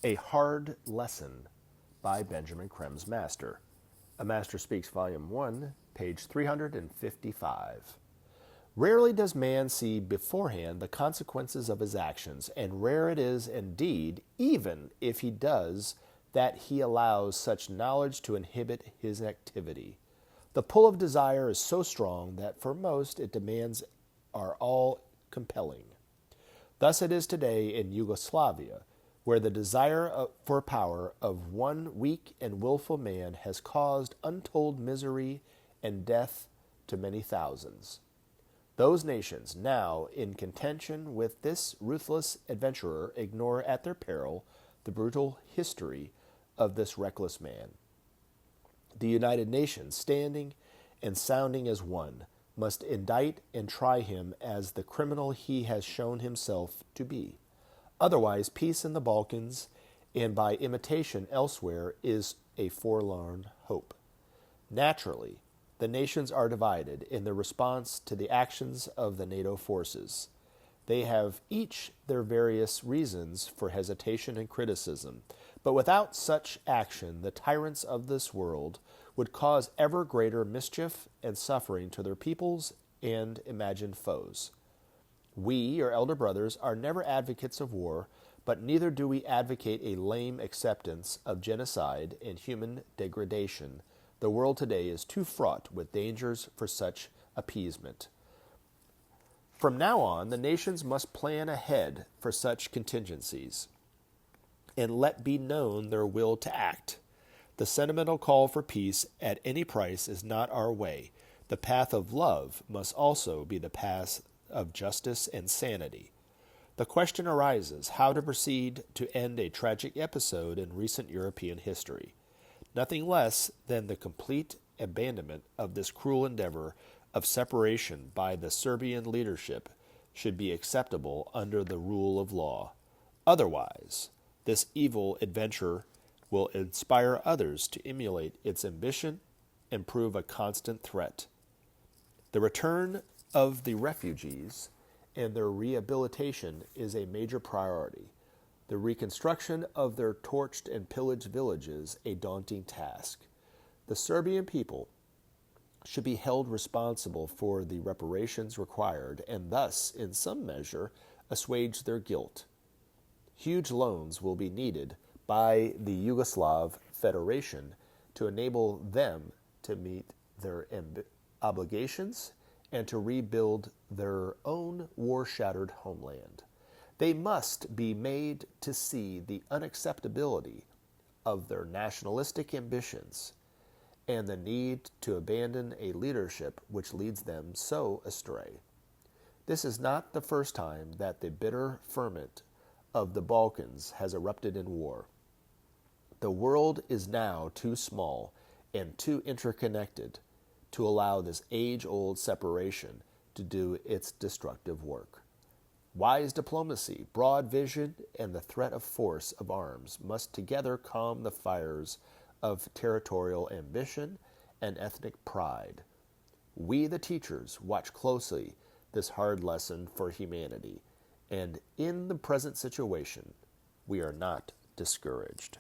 A Hard Lesson by Benjamin Creme's Master. A Master Speaks, Volume 1, page 355. Rarely does man see beforehand the consequences of his actions, and rare it is indeed, even if he does, that he allows such knowledge to inhibit his activity. The pull of desire is so strong that for most its demands are all compelling. Thus it is today in Yugoslavia, where the desire for power of one weak and willful man has caused untold misery and death to many thousands. Those nations now in contention with this ruthless adventurer ignore at their peril the brutal history of this reckless man. The United Nations, standing and sounding as one, must indict and try him as the criminal he has shown himself to be. Otherwise, peace in the Balkans and by imitation elsewhere is a forlorn hope. Naturally, the nations are divided in their response to the actions of the NATO forces. They have each their various reasons for hesitation and criticism, but without such action, the tyrants of this world would cause ever greater mischief and suffering to their peoples and imagined foes. We, your elder brothers, are never advocates of war, but neither do we advocate a lame acceptance of genocide and human degradation. The world today is too fraught with dangers for such appeasement. From now on, the nations must plan ahead for such contingencies, and let be known their will to act. The sentimental call for peace at any price is not our way. The path of love must also be the path of justice and sanity. The question arises how to proceed to end a tragic episode in recent European history. Nothing less than the complete abandonment of this cruel endeavor of separation by the Serbian leadership should be acceptable under the rule of law. Otherwise, this evil adventure will inspire others to emulate its ambition and prove a constant threat. The return of the refugees and their rehabilitation is a major priority. The reconstruction of their torched and pillaged villages a daunting task. The Serbian people should be held responsible for the reparations required and thus, in some measure, assuage their guilt. Huge loans will be needed by the Yugoslav Federation to enable them to meet their obligations and to rebuild their own war-shattered homeland. They must be made to see the unacceptability of their nationalistic ambitions and the need to abandon a leadership which leads them so astray. This is not the first time that the bitter ferment of the Balkans has erupted in war. The world is now too small and too interconnected to allow this age-old separation to do its destructive work. Wise diplomacy, broad vision, and the threat of force of arms must together calm the fires of territorial ambition and ethnic pride. We, the teachers, watch closely this hard lesson for humanity, and in the present situation, we are not discouraged.